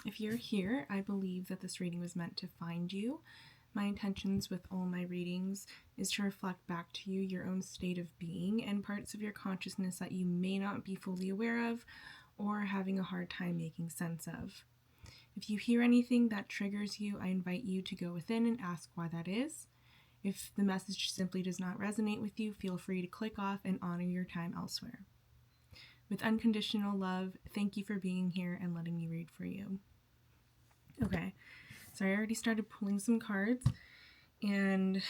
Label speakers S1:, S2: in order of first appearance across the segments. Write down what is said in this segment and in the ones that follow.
S1: If you're here, I believe that this reading was meant to find you. My intentions with all my readings is to reflect back to you your own state of being and parts of your consciousness that you may not be fully aware of or having a hard time making sense of. If you hear anything that triggers you, I invite you to go within and ask why that is. If the message simply does not resonate with you, feel free to click off and honor your time elsewhere. With unconditional love, thank you for being here and letting me read for you. Okay, so I already started pulling some cards, and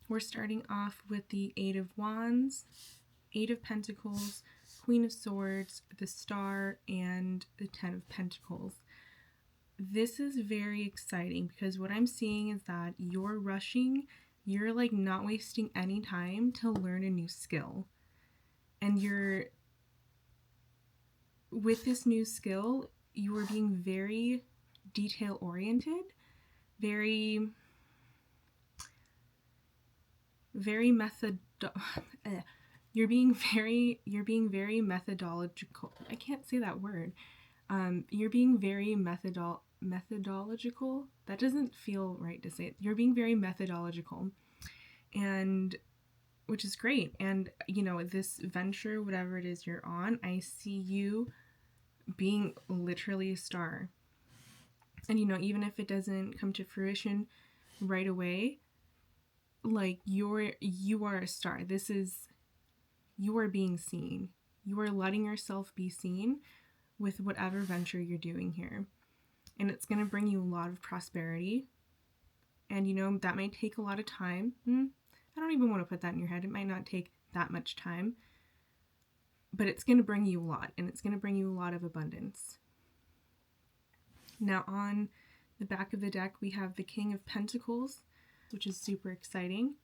S1: we're starting off with the Eight of Wands, Eight of Pentacles, Queen of Swords, the Star, and the Ten of Pentacles. This is very exciting because what I'm seeing is that you're rushing, you're like not wasting any time to learn a new skill. And with this new skill, you are being very detail oriented, very you're being very methodological. I can't say that word. You're being very methodological. That doesn't feel right to say it. You're being very methodological, and which is great. And this venture, whatever it is you're on, I see you being literally a star. And even if it doesn't come to fruition right away, like you are a star. You are being seen. You are letting yourself be seen with whatever venture you're doing here. And it's going to bring you a lot of prosperity. And that might take a lot of time. I don't even want to put that in your head. It might not take that much time. But it's going to bring you a lot. And it's going to bring you a lot of abundance. Now on the back of the deck, we have the King of Pentacles, which is super exciting.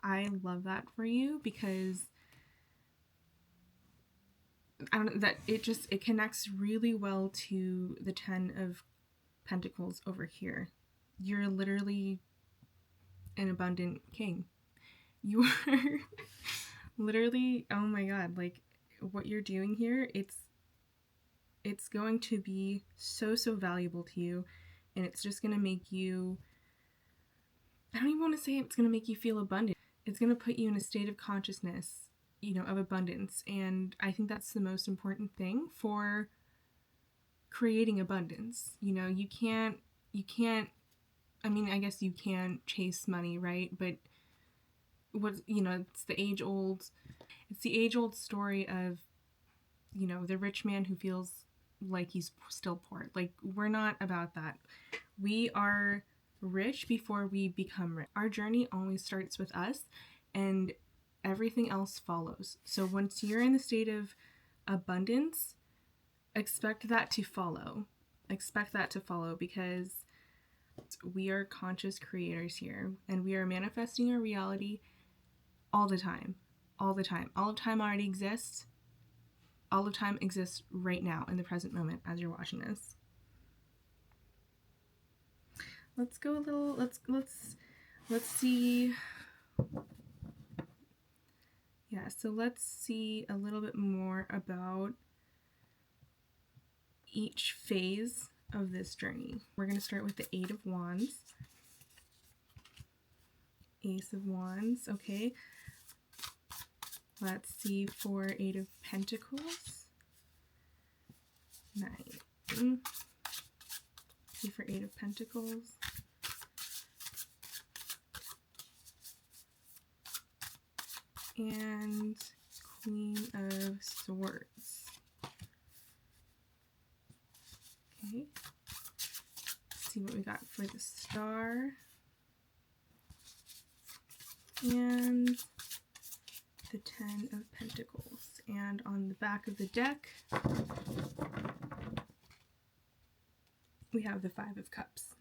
S1: I love that for you because it connects really well to the Ten of Pentacles over here. You're literally an abundant king. You are literally, oh my god, like what you're doing here, it's going to be so valuable to you, and it's just going to make you, I don't even want to say it's going to make you feel abundant. It's going to put you in a state of consciousness, of abundance. And I think that's the most important thing for creating abundance. You can't, I mean, I guess you can chase money, right? But it's the age old story of, the rich man who feels like he's still poor. Like, we're not about that. We are rich before we become rich. Our journey always starts with us, and everything else follows. So once you're in the state of abundance, expect that to follow. Because we are conscious creators here, and we are manifesting our reality all the time. All of time already exists. All of time exists right now in the present moment as you're watching this. Let's go a little, let's see. Yeah, so let's see a little bit more about each phase of this journey. We're going to start with the Eight of Wands. Ace of Wands, okay. Let's see for Eight of Pentacles. 9. See for Eight of Pentacles. And Queen of Swords. Okay. Let's see what we got for the Star. And the Ten of Pentacles. And on the back of the deck, we have the Five of Cups.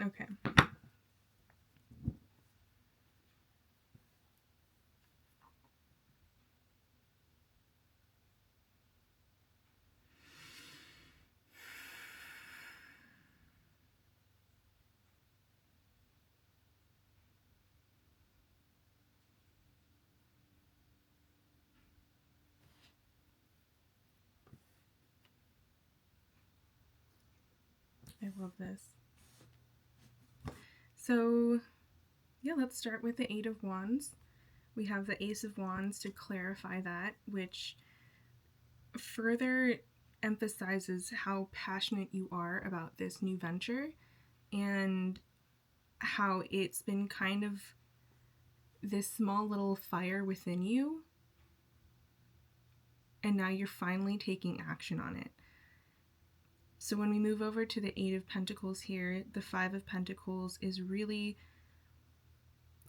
S1: Okay. I love this. So, yeah, let's start with the Eight of Wands. We have the Ace of Wands to clarify that, which further emphasizes how passionate you are about this new venture and how it's been kind of this small little fire within you, and now you're finally taking action on it. So when we move over to the Eight of Pentacles here, the Five of Pentacles is really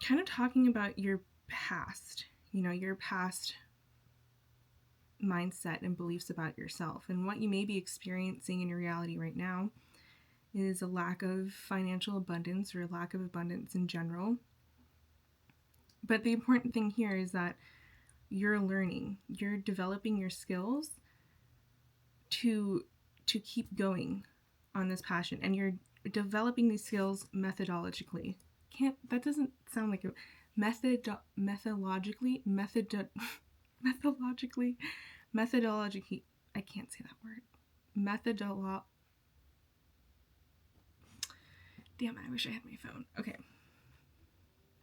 S1: kind of talking about your past, your past mindset and beliefs about yourself. And what you may be experiencing in your reality right now is a lack of financial abundance or a lack of abundance in general. But the important thing here is that you're learning, you're developing your skills to keep going on this passion, and you're developing these skills methodologically. That doesn't sound like a methodologically. I can't say that word. Damn it, I wish I had my phone. Okay.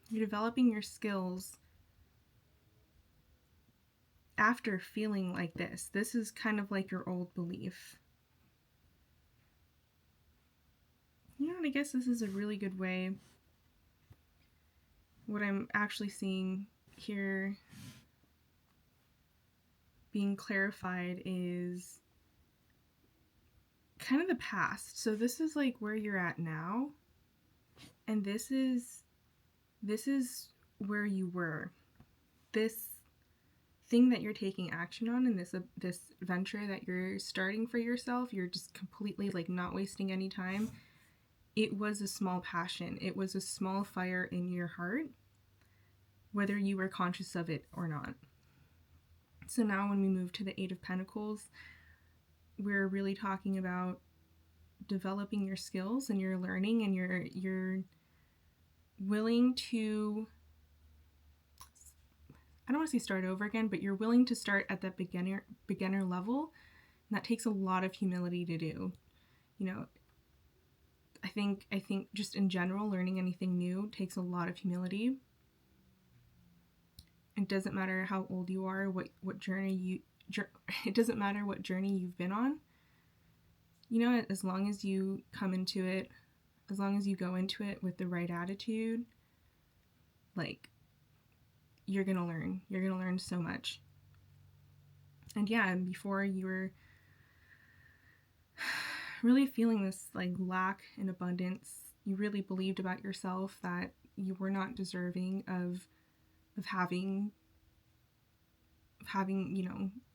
S1: You're developing your skills after feeling like this. This is kind of like your old belief. And I guess this is a really good way. What I'm actually seeing here being clarified is kind of the past. So this is like where you're at now, and this is where you were. This thing that you're taking action on, and this venture that you're starting for yourself, you're just completely like not wasting any time. It was a small passion. It was a small fire in your heart, whether you were conscious of it or not. So now when we move to the Eight of Pentacles, we're really talking about developing your skills, and you're learning, and you're willing to, I don't want to say start over again, but you're willing to start at that beginner level. And that takes a lot of humility to do. I think just in general, learning anything new takes a lot of humility. It doesn't matter how old you are, what journey it doesn't matter what journey you've been on. As long as you come into it, as long as you go into it with the right attitude, like, you're going to learn. You're going to learn so much. And yeah, before you were really feeling this like lack in abundance, you really believed about yourself that you were not deserving of having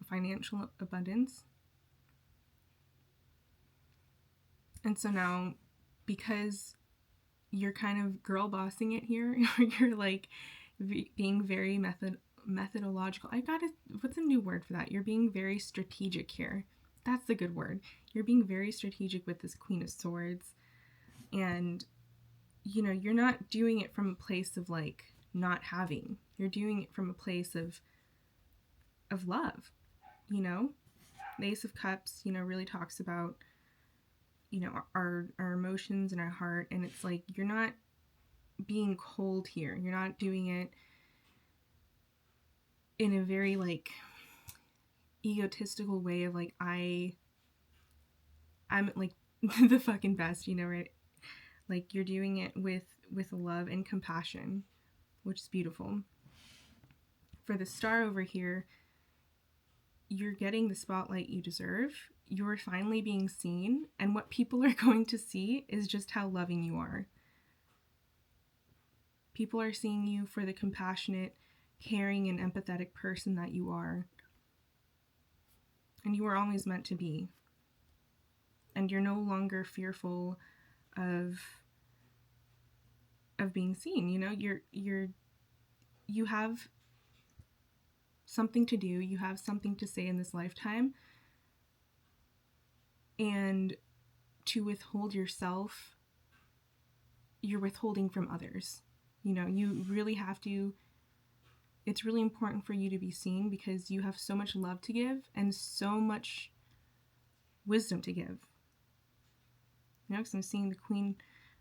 S1: financial abundance. And so now, because you're kind of girl bossing it here, you're like being very methodological. What's a new word for that? You're being very strategic here. That's the good word. You're being very strategic with this Queen of Swords. And, you're not doing it from a place of like not having. You're doing it from a place of love. The Ace of Cups, really talks about, our emotions and our heart. And it's like, you're not being cold here. You're not doing it in a very like egotistical way of like, I'm like the fucking best, right? Like, you're doing it with love and compassion, which is beautiful. For the Star over here, you're getting the spotlight you deserve. You're finally being seen, and what people are going to see is just how loving you are. People are seeing you for the compassionate, caring, and empathetic person that you are. And you were always meant to be. And you're no longer fearful of being seen. You have something to do. You have something to say in this lifetime. And to withhold yourself, you're withholding from others. You really have to. It's really important for you to be seen because you have so much love to give and so much wisdom to give. because I'm seeing the Queen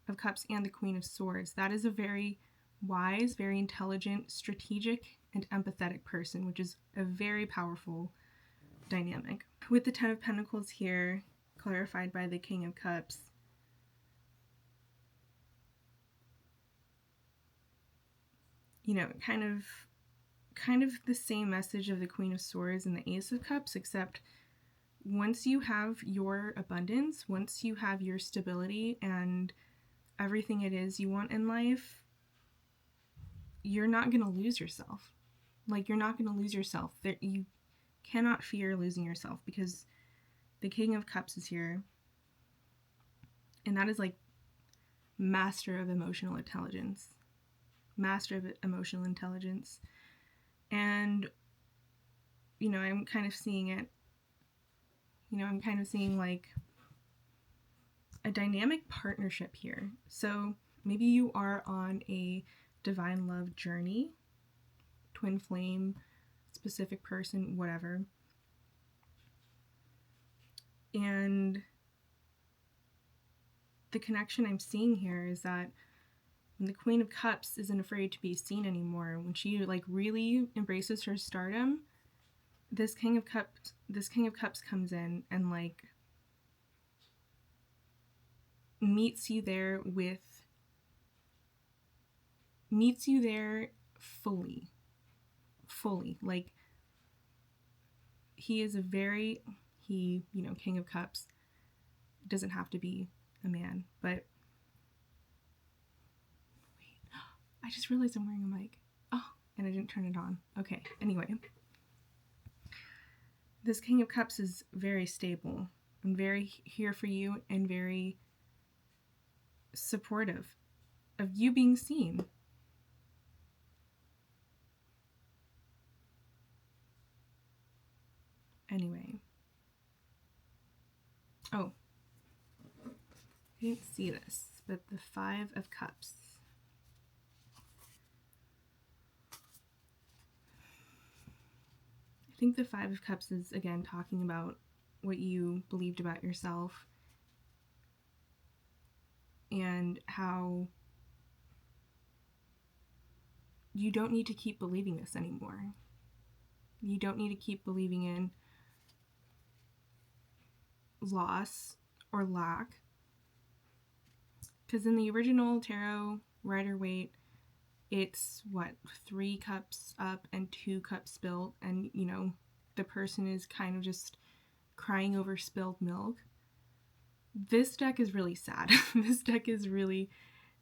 S1: of Cups and the Queen of Swords. That is a very wise, very intelligent, strategic, and empathetic person, which is a very powerful dynamic. With the Ten of Pentacles here, clarified by the King of Cups, you know, kind of the same message of the Queen of Swords and the Ace of Cups, except once you have your abundance, once you have your stability and everything it is you want in life, you're not going to lose yourself. Like, you're not going to lose yourself. You cannot fear losing yourself, because the King of Cups is here. And that is like master of emotional intelligence. Master of emotional intelligence. And, you know, I'm kind of seeing it. You know, I'm kind of seeing like a dynamic partnership here. So maybe you are on a divine love journey, twin flame, specific person, whatever. And the connection I'm seeing here is that when the Queen of Cups isn't afraid to be seen anymore, when she like really embraces her stardom, this King of Cups comes in and like meets you there fully. Like, he is you know, King of Cups doesn't have to be a man, but wait, I just realized I'm wearing a mic. Oh, and I didn't turn it on. Okay, anyway. This King of Cups is very stable and very here for you and very supportive of you being seen. Anyway. Oh. I didn't see this, but the Five of Cups. I think the Five of Cups is, again, talking about what you believed about yourself and how you don't need to keep believing this anymore. You don't need to keep believing in loss or lack. Because in the original tarot Rider-Waite, it's 3 cups up and 2 cups spilled, and you know, the person is kind of just crying over spilled milk. This deck is really sad. This deck is really,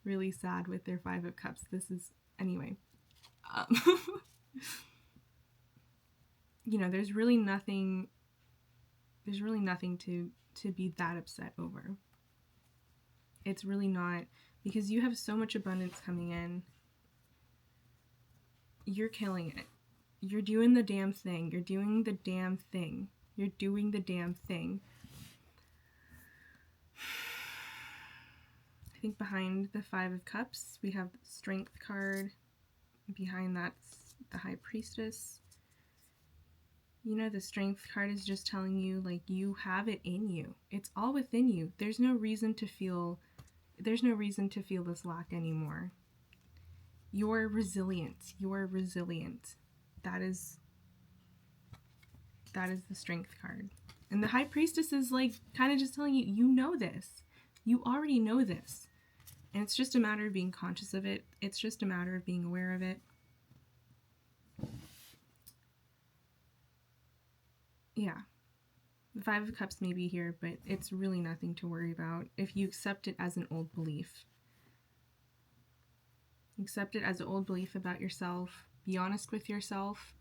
S1: really sad with their Five of Cups. This is, anyway. You know, there's really nothing to be that upset over. It's really not, because you have so much abundance coming in. You're killing it. You're doing the damn thing. You're doing the damn thing. You're doing the damn thing. I think behind the Five of Cups, we have the Strength card. Behind that's the High Priestess. You know, the Strength card is just telling you, like, you have it in you. It's all within you. There's no reason to feel this lack anymore. You're resilient. You're resilient. That is the Strength card. And the High Priestess is like kind of just telling you, you know this. You already know this. And it's just a matter of being conscious of it. It's just a matter of being aware of it. Yeah. The Five of Cups may be here, but it's really nothing to worry about if you accept it as an old belief. Accept it as an old belief about yourself. Be honest with yourself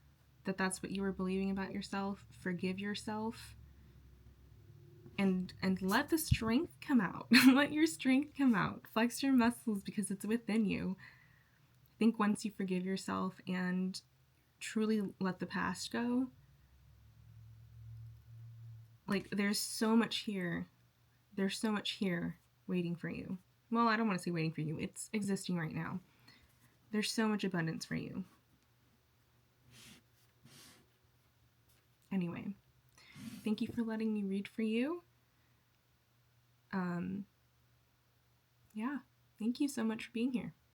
S1: that that's what you were believing about yourself. Forgive yourself. And let the strength come out. Let your strength come out. Flex your muscles because it's within you. I think once you forgive yourself and truly let the past go, like, there's so much here. There's so much here waiting for you. Well, I don't want to say waiting for you. It's existing right now. There's so much abundance for you. Anyway, thank you for letting me read for you. Yeah. Thank you so much for being here.